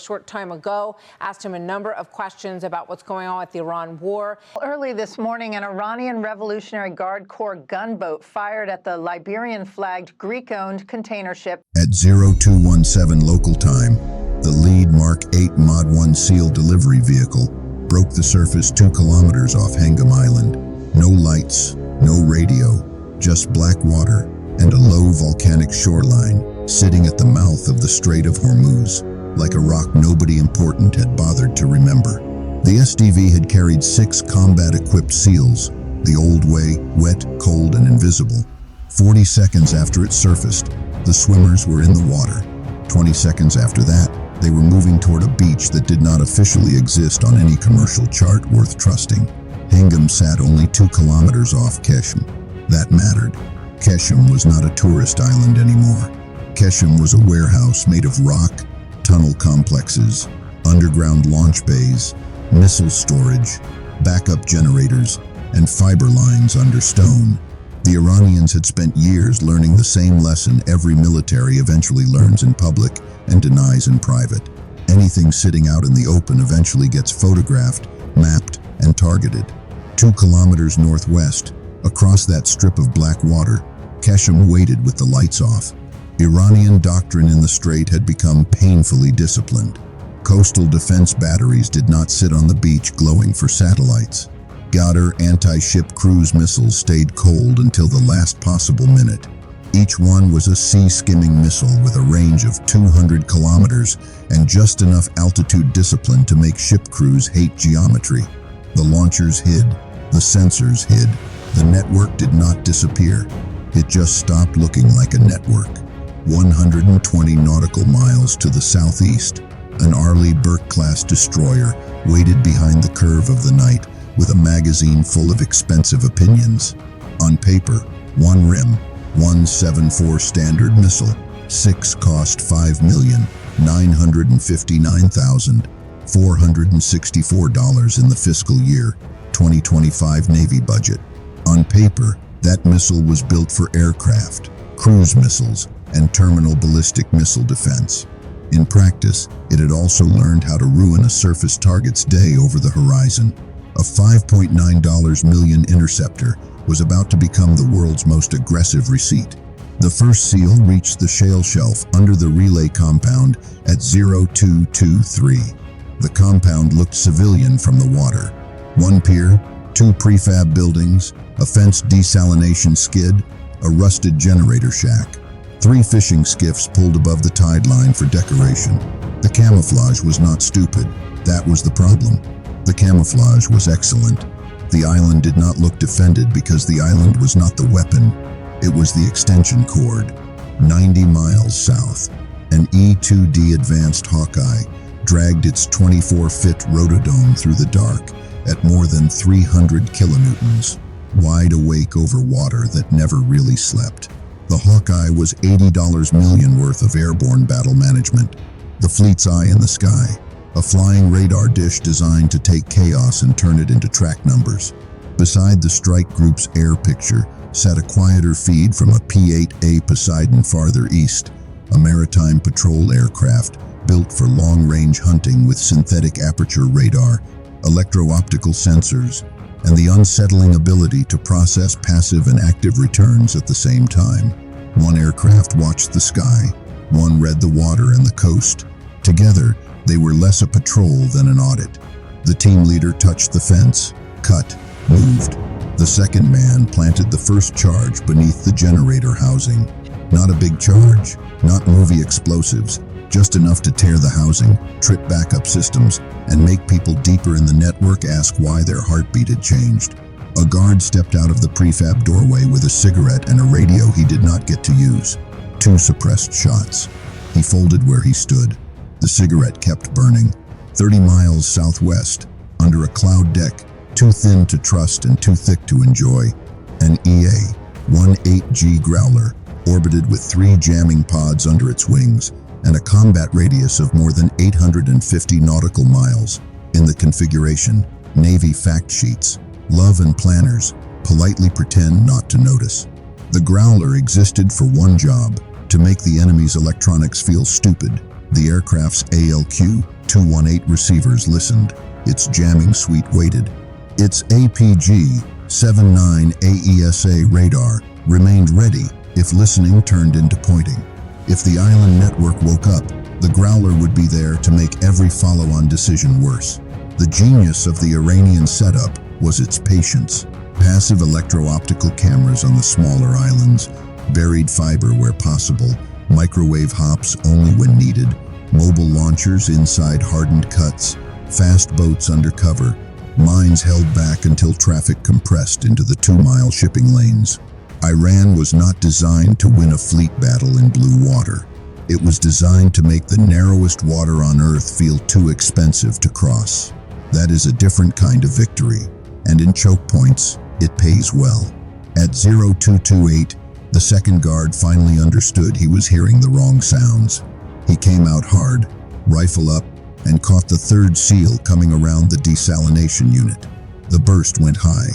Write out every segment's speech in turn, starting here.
short time ago, asked him a number of questions about what's going on with the Iran war. Early this morning, an Iranian Revolutionary Guard Corps gunboat fired at the Liberian-flagged Greek-owned container ship. At 0217 local time, the lead Mark 8 Mod 1 SEAL delivery vehicle broke the surface 2 kilometers off Hengam Island. No lights, no radio, just black water and a low volcanic shoreline sitting at the mouth of the Strait of Hormuz, like a rock nobody important had bothered to remember. The SDV had carried 6 combat-equipped SEALs, the old way, wet, cold, and invisible. 40 seconds after it surfaced, the swimmers were in the water. 20 seconds after that, they were moving toward a beach that did not officially exist on any commercial chart worth trusting. Hengam sat only 2 kilometers off Qeshm. That mattered. Qeshm was not a tourist island anymore. Qeshm was a warehouse made of rock, tunnel complexes, underground launch bays, missile storage, backup generators, and fiber lines under stone. The Iranians had spent years learning the same lesson every military eventually learns in public and denies in private. Anything sitting out in the open eventually gets photographed, mapped, and targeted. 2 kilometers northwest, across that strip of black water, Qeshm waited with the lights off. Iranian doctrine in the strait had become painfully disciplined. Coastal defense batteries did not sit on the beach glowing for satellites. Ghadar anti-ship cruise missiles stayed cold until the last possible minute. Each one was a sea-skimming missile with a range of 200 kilometers and just enough altitude discipline to make ship crews hate geometry. The launchers hid, the sensors hid, the network did not disappear. It just stopped looking like a network. 120 nautical miles to the southeast, an Arleigh Burke-class destroyer waited behind the curve of the night with a magazine full of expensive opinions. On paper, 1 rim, 174 Standard missile, 6 cost $5,959,464 in the fiscal year 2025 Navy budget. On paper, that missile was built for aircraft, cruise missiles, and terminal ballistic missile defense. In practice, it had also learned how to ruin a surface target's day over the horizon. A $5.9 million interceptor was about to become the world's most aggressive receipt. The first SEAL reached the shale shelf under the relay compound at 0223. The compound looked civilian from the water. 1 pier, 2 prefab buildings, a fenced desalination skid, a rusted generator shack. 3 fishing skiffs pulled above the tide line for decoration. The camouflage was not stupid. That was the problem. The camouflage was excellent. The island did not look defended because the island was not the weapon. It was the extension cord. 90 miles south, an E-2D Advanced Hawkeye dragged its 24-foot rotodome through the dark at more than 300 kilonewtons, wide awake over water that never really slept. The Hawkeye was $80 million worth of airborne battle management, the fleet's eye in the sky, a flying radar dish designed to take chaos and turn it into track numbers. Beside the strike group's air picture sat a quieter feed from a P-8A Poseidon farther east, a maritime patrol aircraft built for long-range hunting with synthetic aperture radar, electro-optical sensors, and the unsettling ability to process passive and active returns at the same time. 1 aircraft watched the sky, 1 read the water and the coast. Together, they were less a patrol than an audit. The team leader touched the fence, cut, moved. The second man planted the first charge beneath the generator housing. Not a big charge, not movie explosives, just enough to tear the housing, trip backup systems, and make people deeper in the network ask why their heartbeat had changed. A guard stepped out of the prefab doorway with a cigarette and a radio he did not get to use. 2 suppressed shots. He folded where he stood. The cigarette kept burning. 30 miles southwest, under a cloud deck, too thin to trust and too thick to enjoy, an EA-18G Growler orbited with 3 jamming pods under its wings and a combat radius of more than 850 nautical miles. In the configuration, Navy fact sheets, love and planners politely pretend not to notice. The Growler existed for one job: to make the enemy's electronics feel stupid. The aircraft's ALQ-218 receivers listened. Its jamming suite waited. Its APG-79 AESA radar remained ready if listening turned into pointing. If the island network woke up, the Growler would be there to make every follow-on decision worse. The genius of the Iranian setup was its patience. Passive electro-optical cameras on the smaller islands, buried fiber where possible, microwave hops only when needed, mobile launchers inside hardened cuts, fast boats undercover, mines held back until traffic compressed into the 2-mile shipping lanes. Iran was not designed to win a fleet battle in blue water. It was designed to make the narrowest water on Earth feel too expensive to cross. That is a different kind of victory, and in choke points, it pays well. At 0228, the second guard finally understood he was hearing the wrong sounds. He came out hard, rifle up, and caught the third seal coming around the desalination unit. The burst went high.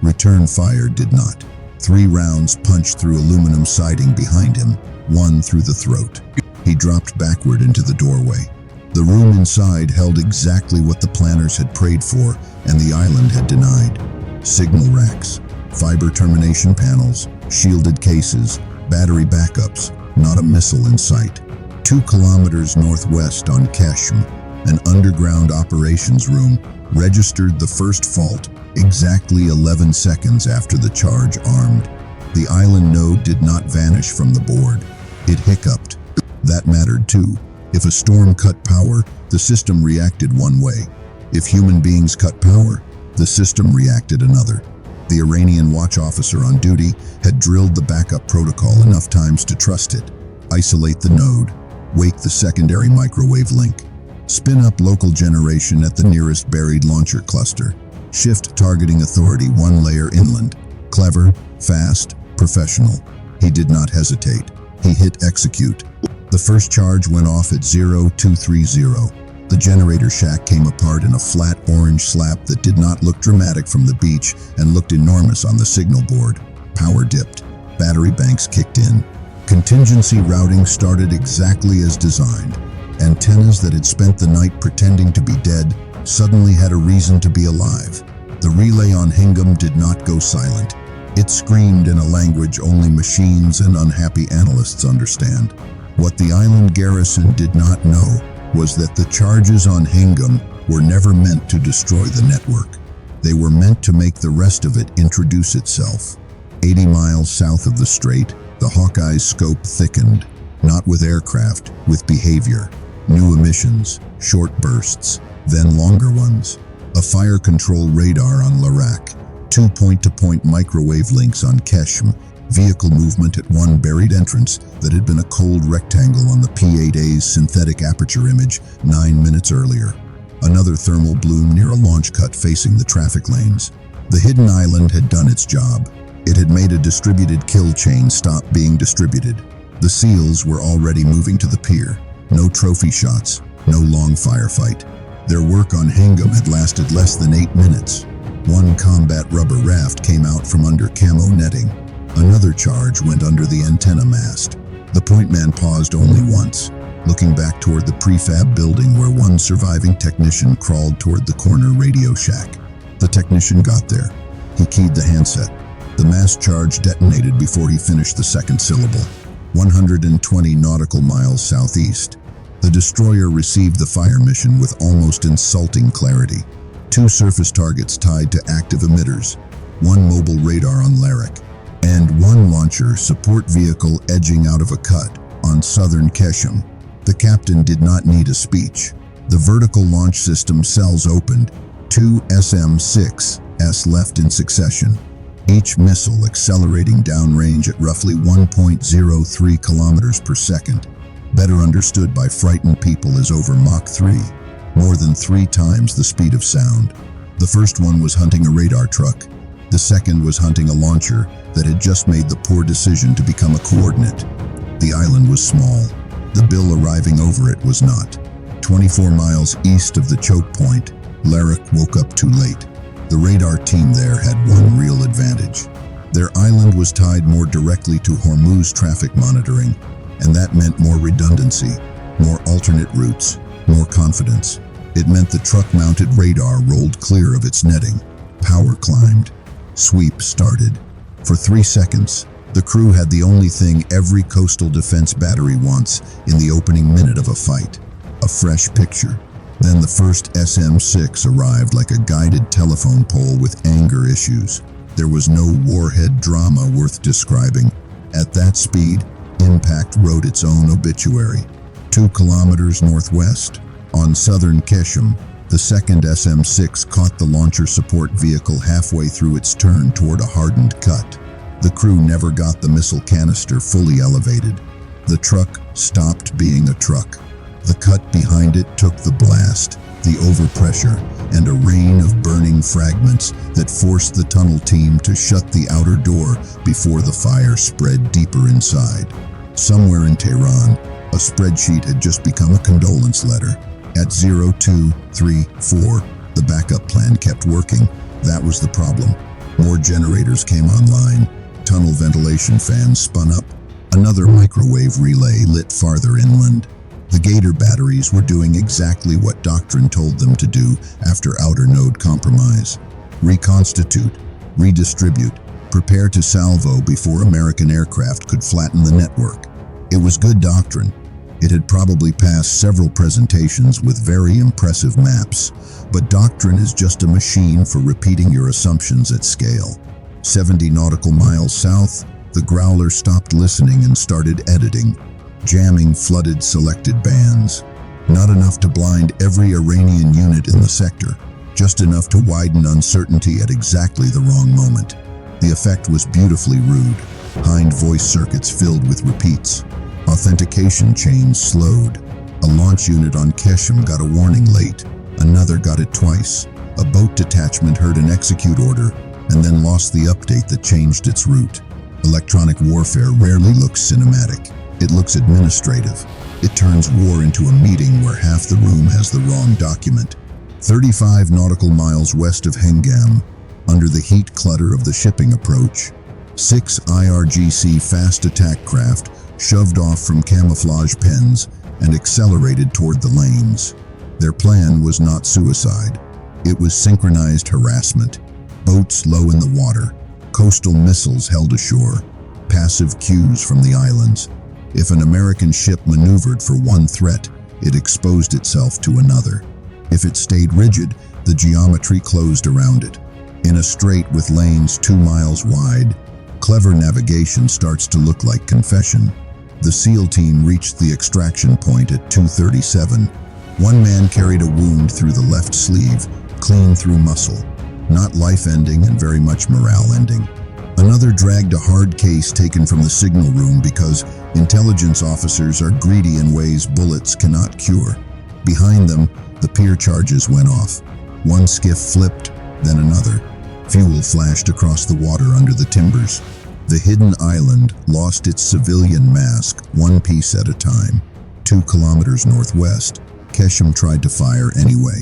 Return fire did not. 3 rounds punched through aluminum siding behind him, 1 through the throat. He dropped backward into the doorway. The room inside held exactly what the planners had prayed for and the island had denied. Signal racks, fiber termination panels, shielded cases, battery backups, not a missile in sight. 2 kilometers northwest on Qeshm, an underground operations room registered the first fault exactly 11 seconds after the charge armed. The island node did not vanish from the board. It hiccuped. That mattered too. If a storm cut power, the system reacted one way. If human beings cut power, the system reacted another. The Iranian watch officer on duty had drilled the backup protocol enough times to trust it. Isolate the node, wake the secondary microwave link, spin up local generation at the nearest buried launcher cluster, shift targeting authority 1 layer inland. Clever, fast, professional. He did not hesitate. He hit execute. The first charge went off at 0230. The generator shack came apart in a flat orange slap that did not look dramatic from the beach and looked enormous on the signal board. Power dipped. Battery banks kicked in. Contingency routing started exactly as designed. Antennas that had spent the night pretending to be dead suddenly had a reason to be alive. The relay on Hengam did not go silent. It screamed in a language only machines and unhappy analysts understand. What the island garrison did not know was that the charges on Hengam were never meant to destroy the network. They were meant to make the rest of it introduce itself. 80 miles south of the strait, the Hawkeye's scope thickened, not with aircraft, with behavior. New emissions, short bursts, then longer ones. A fire control radar on Larak, 2 point-to-point microwave links on Qeshm, vehicle movement at one buried entrance that had been a cold rectangle on the P-8A's synthetic aperture image 9 minutes earlier. Another thermal bloom near a launch cut facing the traffic lanes. The hidden island had done its job. It had made a distributed kill chain stop being distributed. The SEALs were already moving to the pier. No trophy shots, no long firefight. Their work on Hengam had lasted less than 8 minutes. One combat rubber raft came out from under camo netting. Another charge went under the antenna mast. The point man paused only once, looking back toward the prefab building where one surviving technician crawled toward the corner radio shack. The technician got there. He keyed the handset. The mast charge detonated before he finished the second syllable. 120 nautical miles southeast. The destroyer received the fire mission with almost insulting clarity. 2 surface targets tied to active emitters, 1 mobile radar on Larak, and 1 launcher support vehicle edging out of a cut on southern Qeshm. The captain did not need a speech. The vertical launch system cells opened, 2 SM-6s left in succession, each missile accelerating downrange at roughly 1.03 kilometers per second, better understood by frightened people as over Mach 3, more than 3 times the speed of sound. The first one was hunting a radar truck. The second was hunting a launcher that had just made the poor decision to become a coordinate. The island was small. The bill arriving over it was not. 24 miles east of the choke point, Larak woke up too late. The radar team there had one real advantage. Their island was tied more directly to Hormuz traffic monitoring, and that meant more redundancy. more alternate routes, more confidence. It meant the truck-mounted radar rolled clear of its netting. Power climbed. Sweep started. For 3 seconds, the crew had the only thing every coastal defense battery wants in the opening minute of a fight: a fresh picture. Then the first SM-6 arrived like a guided telephone pole with anger issues. There was no warhead drama worth describing. At that speed, impact wrote its own obituary. 2 kilometers northwest, on southern Qeshm, the second SM-6 caught the launcher support vehicle halfway through its turn toward a hardened cut. The crew never got the missile canister fully elevated. The truck stopped being a truck. The cut behind it took the blast, the overpressure, and a rain of burning fragments that forced the tunnel team to shut the outer door before the fire spread deeper inside. Somewhere in Tehran, a spreadsheet had just become a condolence letter. At 0, 2, 3, 4, the backup plan kept working. That was the problem. More generators came online. Tunnel ventilation fans spun up. Another microwave relay lit farther inland. The Gator batteries were doing exactly what doctrine told them to do after outer node compromise. Reconstitute, redistribute, prepare to salvo before American aircraft could flatten the network. It was good doctrine. It had probably passed several presentations with very impressive maps, but doctrine is just a machine for repeating your assumptions at scale. 70 nautical miles south, the Growler stopped listening and started editing. Jamming flooded selected bands. Not enough to blind every Iranian unit in the sector, just enough to widen uncertainty at exactly the wrong moment. The effect was beautifully rude. Hind voice circuits filled with repeats. Authentication chains slowed. A launch unit on Qeshm got a warning late. Another got it twice. A boat detachment heard an execute order and then lost the update that changed its route. Electronic warfare rarely looks cinematic. It looks administrative. It turns war into a meeting where half the room has the wrong document. 35 nautical miles west of Hengam, under the heat clutter of the shipping approach, 6 IRGC fast attack craft shoved off from camouflage pens and accelerated toward the lanes. Their plan was not suicide. It was synchronized harassment. Boats low in the water, coastal missiles held ashore, passive cues from the islands. If an American ship maneuvered for one threat, it exposed itself to another. If it stayed rigid, the geometry closed around it. In a strait with lanes 2 miles wide, clever navigation starts to look like confession. The SEAL team reached the extraction point at 2:37. One man carried a wound through the left sleeve, clean through muscle. Not life-ending and very much morale-ending. Another dragged a hard case taken from the signal room because intelligence officers are greedy in ways bullets cannot cure. Behind them, the pier charges went off. One skiff flipped, then another. Fuel flashed across the water under the timbers. The hidden island lost its civilian mask, one piece at a time. 2 kilometers northwest, Qeshm tried to fire anyway.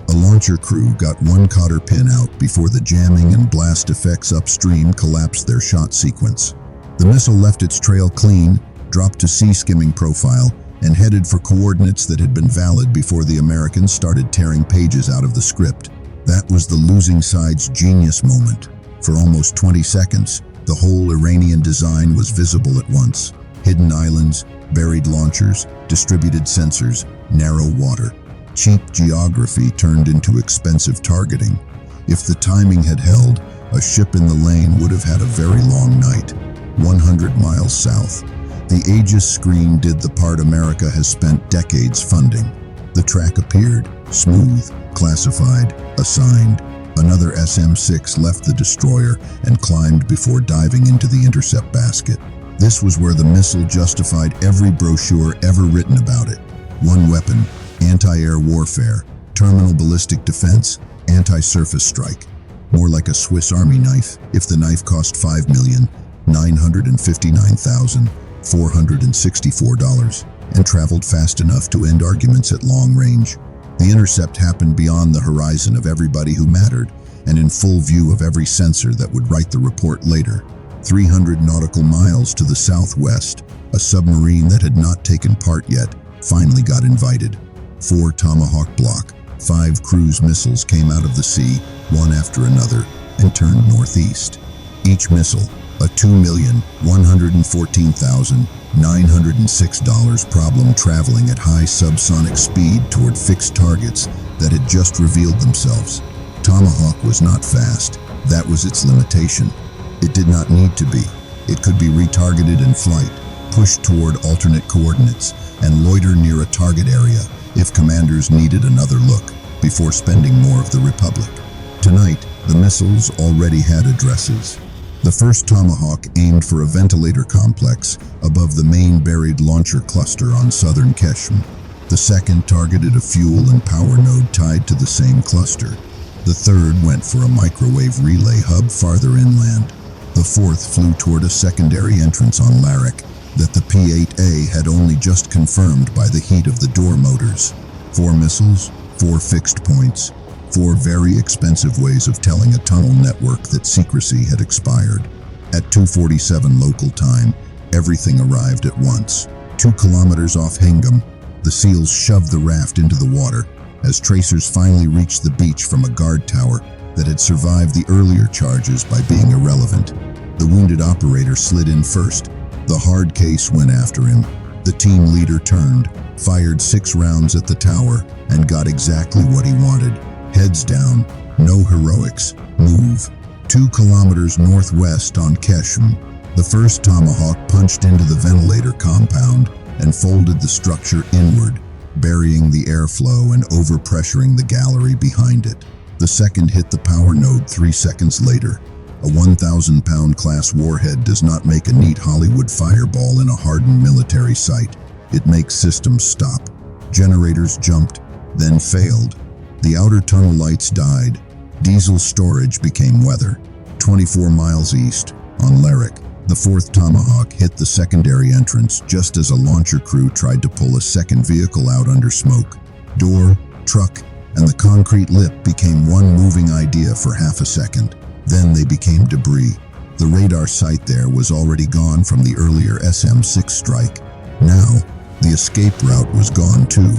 A launcher crew got one cotter pin out before the jamming and blast effects upstream collapsed their shot sequence. The missile left its trail clean, dropped to sea-skimming profile, and headed for coordinates that had been valid before the Americans started tearing pages out of the script. That was the losing side's genius moment. For almost 20 seconds, the whole Iranian design was visible at once. Hidden islands, buried launchers, distributed sensors, narrow water. Cheap geography turned into expensive targeting. If the timing had held, a ship in the lane would have had a very long night. 100 miles south, the Aegis screen did the part America has spent decades funding. The track appeared, smooth, classified, assigned. Another SM-6 left the destroyer and climbed before diving into the intercept basket. This was where the missile justified every brochure ever written about it. One weapon, anti-air warfare, terminal ballistic defense, anti-surface strike. More like a Swiss Army knife if the knife cost $5,959,464 and traveled fast enough to end arguments at long range. The intercept happened beyond the horizon of everybody who mattered and in full view of every censor that would write the report later. 300 nautical miles to the southwest, a submarine that had not taken part yet finally got invited. 4 Tomahawk Block 5 cruise missiles came out of the sea, one after another, and turned northeast. Each missile, a $2,114,906 problem traveling at high subsonic speed toward fixed targets that had just revealed themselves. Tomahawk was not fast. That was its limitation. It did not need to be. It could be retargeted in flight, pushed toward alternate coordinates, and loiter near a target area if commanders needed another look before spending more of the Republic. Tonight, the missiles already had addresses. The first Tomahawk aimed for a ventilator complex above the main buried launcher cluster on southern Qeshm. The second targeted a fuel and power node tied to the same cluster. The third went for a microwave relay hub farther inland. The fourth flew toward a secondary entrance on Larak that the P-8A had only just confirmed by the heat of the door motors. 4 missiles, 4 fixed points, 4 very expensive ways of telling a tunnel network that secrecy had expired. At 2:47 local time, everything arrived at once. 2 kilometers off Hengam, the SEALs shoved the raft into the water as tracers finally reached the beach from a guard tower that had survived the earlier charges by being irrelevant. The wounded operator slid in first. The hard case went after him. The team leader turned, fired 6 rounds at the tower, and got exactly what he wanted. Heads down, no heroics, move. 2 kilometers northwest on Qeshm, the first Tomahawk punched into the ventilator compound and folded the structure inward, burying the airflow and overpressuring the gallery behind it. The second hit the power node 3 seconds later. A 1,000-pound class warhead does not make a neat Hollywood fireball in a hardened military site. It makes systems stop. Generators jumped, then failed. The outer tunnel lights died. Diesel storage became weather. 24 miles east, on Larak, the 4th Tomahawk hit the secondary entrance just as a launcher crew tried to pull a second vehicle out under smoke. Door, truck, and the concrete lip became one moving idea for half a second. Then they became debris. The radar site there was already gone from the earlier SM-6 strike. Now, the escape route was gone too.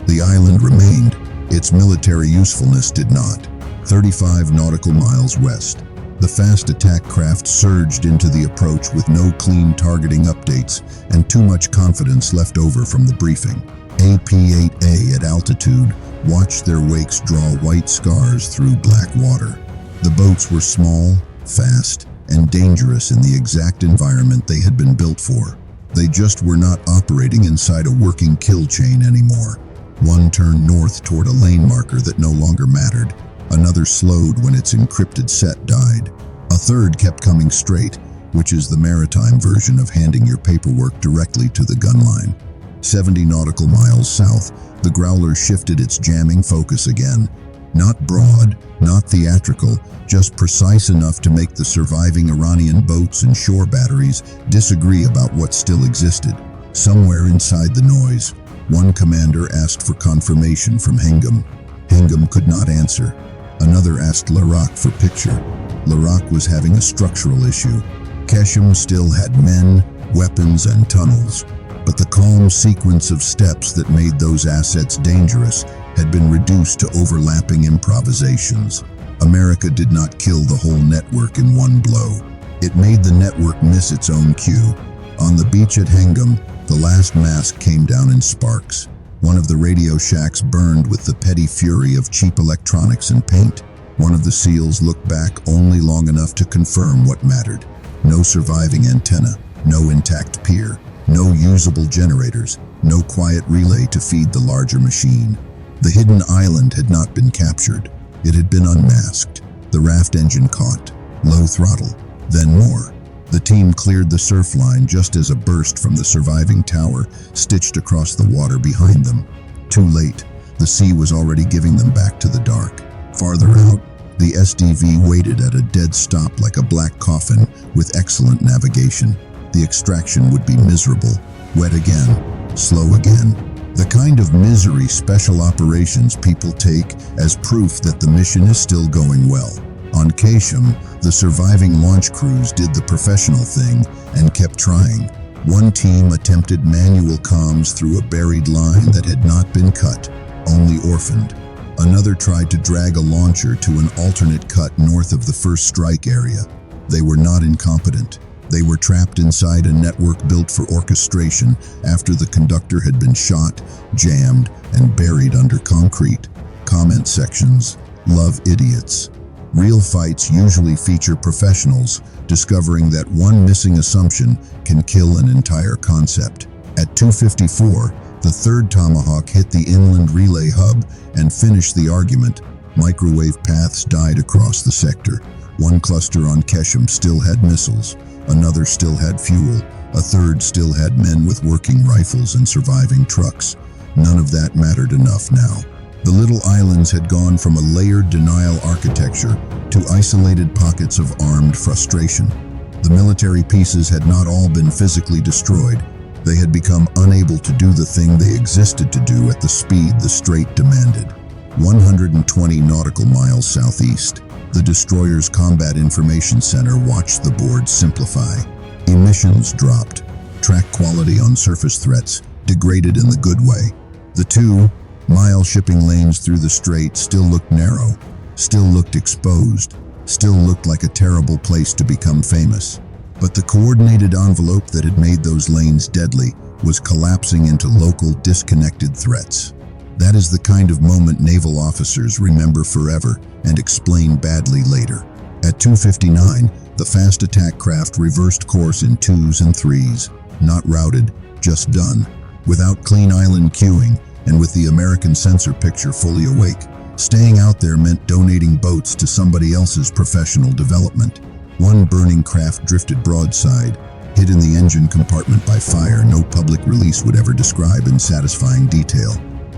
The island remained. Its military usefulness did not. 35 nautical miles west. The fast attack craft surged into the approach with no clean targeting updates and too much confidence left over from the briefing. AP-8A at altitude watched their wakes draw white scars through black water. The boats were small, fast, and dangerous in the exact environment they had been built for. They just were not operating inside a working kill chain anymore. One turned north toward a lane marker that no longer mattered. Another slowed when its encrypted set died. A third kept coming straight, which is the maritime version of handing your paperwork directly to the gun line. 70 nautical miles south, the Growler shifted its jamming focus again. Not broad, not theatrical, just precise enough to make the surviving Iranian boats and shore batteries disagree about what still existed. Somewhere inside the noise, one commander asked for confirmation from Hengam. Hengam could not answer. Another asked Larak for picture. Larak was having a structural issue. Qeshm still had men, weapons, and tunnels, but the calm sequence of steps that made those assets dangerous had been reduced to overlapping improvisations. America did not kill the whole network in one blow. It made the network miss its own cue. On the beach at Hengam, the last mast came down in sparks. One of the radio shacks burned with the petty fury of cheap electronics and paint. One of the SEALs looked back only long enough to confirm what mattered. No surviving antenna, no intact pier, no usable generators, no quiet relay to feed the larger machine. The hidden island had not been captured. It had been unmasked. The raft engine caught. Low throttle. Then more. The team cleared the surf line just as a burst from the surviving tower stitched across the water behind them. Too late. The sea was already giving them back to the dark. Farther out, the SDV waited at a dead stop like a black coffin with excellent navigation. The extraction would be miserable. Wet again. Slow again. The kind of misery special operations people take as proof that the mission is still going well. On Qeshm, the surviving launch crews did the professional thing and kept trying. One team attempted manual comms through a buried line that had not been cut, only orphaned. Another tried to drag a launcher to an alternate cut north of the first strike area. They were not incompetent. They were trapped inside a network built for orchestration after the conductor had been shot, jammed, and buried under concrete. Comment sections: love idiots. Real fights usually feature professionals discovering that one missing assumption can kill an entire concept. At 2:54, the third Tomahawk hit the inland relay hub and finished the argument. Microwave paths died across the sector. One cluster on Qeshm still had missiles. Another still had fuel. A third still had men with working rifles and surviving trucks. None of that mattered enough now. The little islands had gone from a layered denial architecture to isolated pockets of armed frustration. The military pieces had not all been physically destroyed. They had become unable to do the thing they existed to do at the speed the strait demanded. 120 nautical miles southeast, the destroyer's Combat Information Center watched the board simplify. Emissions dropped. Track quality on surface threats degraded in the good way. The 2-mile shipping lanes through the strait still looked narrow, still looked exposed, still looked like a terrible place to become famous. But the coordinated envelope that had made those lanes deadly was collapsing into local, disconnected threats. That is the kind of moment naval officers remember forever and explain badly later. At 2:59, the fast attack craft reversed course in 2s and 3s, not routed, just done. Without clean island queuing, and with the American sensor picture fully awake, staying out there meant donating boats to somebody else's professional development. One burning craft drifted broadside, hid in the engine compartment by fire no public release would ever describe in satisfying detail.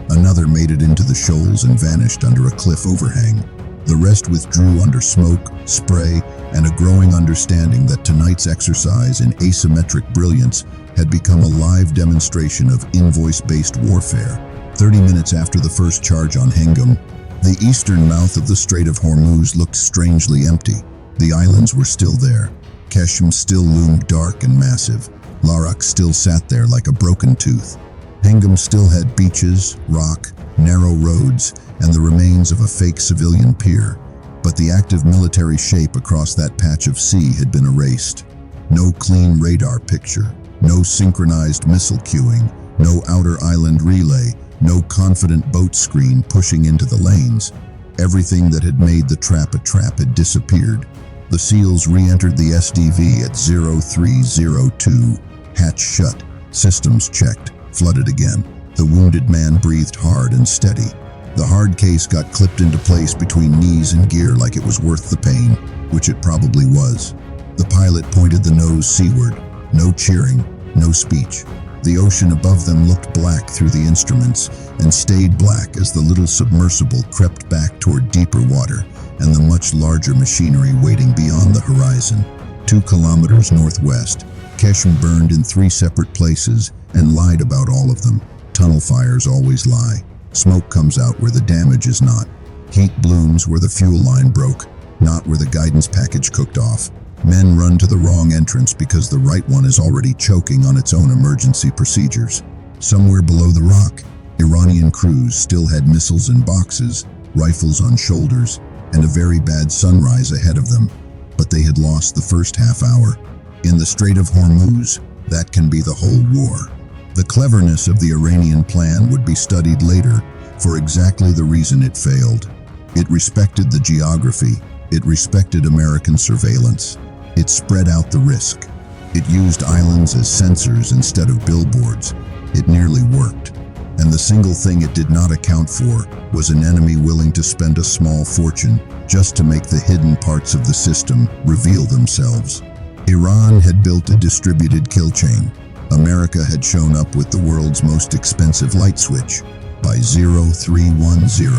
Another made it into the shoals and vanished under a cliff overhang. The rest withdrew under smoke, spray, and a growing understanding that tonight's exercise in asymmetric brilliance had become a live demonstration of invoice-based warfare. 30 minutes after the first charge on Hengam, the eastern mouth of the Strait of Hormuz looked strangely empty. The islands were still there. Qeshm still loomed dark and massive. Larak still sat there like a broken tooth. Hengam still had beaches, rock, narrow roads, and the remains of a fake civilian pier. But the active military shape across that patch of sea had been erased. No clean radar picture, no synchronized missile queuing, no outer island relay, no confident boat screen pushing into the lanes. Everything that had made the trap a trap had disappeared. The SEALs re-entered the SDV at 0302, hatch shut, systems checked, flooded again. The wounded man breathed hard and steady. The hard case got clipped into place between knees and gear like it was worth the pain, which it probably was. The pilot pointed the nose seaward. No cheering, no speech. The ocean above them looked black through the instruments and stayed black as the little submersible crept back toward deeper water and the much larger machinery waiting beyond the horizon. 2 kilometers northwest, Qeshm burned in 3 separate places and lied about all of them. Tunnel fires always lie. Smoke comes out where the damage is not. Heat blooms where the fuel line broke, not where the guidance package cooked off. Men run to the wrong entrance because the right one is already choking on its own emergency procedures. Somewhere below the rock, Iranian crews still had missiles in boxes, rifles on shoulders, and a very bad sunrise ahead of them. But they had lost the first half hour. In the Strait of Hormuz, that can be the whole war. The cleverness of the Iranian plan would be studied later for exactly the reason it failed. It respected the geography. It respected American surveillance. It spread out the risk. It used islands as sensors instead of billboards. It nearly worked. And the single thing it did not account for was an enemy willing to spend a small fortune just to make the hidden parts of the system reveal themselves. Iran had built a distributed kill chain. America had shown up with the world's most expensive light switch. By 0310,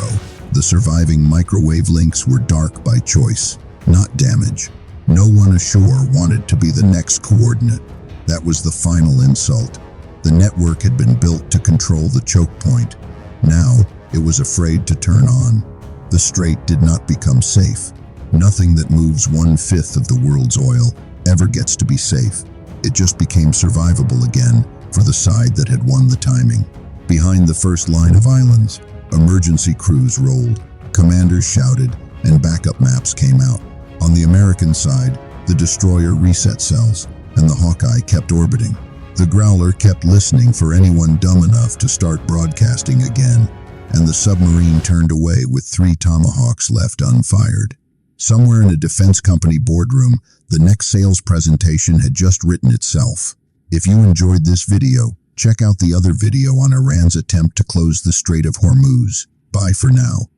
the surviving microwave links were dark by choice, not damage. No one ashore wanted to be the next coordinate. That was the final insult. The network had been built to control the choke point. Now, it was afraid to turn on. The strait did not become safe. Nothing that moves 1/5 of the world's oil ever gets to be safe. It just became survivable again for the side that had won the timing. Behind the first line of islands, emergency crews rolled, commanders shouted, and backup maps came out. On the American side, the destroyer reset cells, and the Hawkeye kept orbiting. The Growler kept listening for anyone dumb enough to start broadcasting again, and the submarine turned away with 3 Tomahawks left unfired. Somewhere in a defense company boardroom, the next sales presentation had just written itself. If you enjoyed this video, check out the other video on Iran's attempt to close the Strait of Hormuz. Bye for now.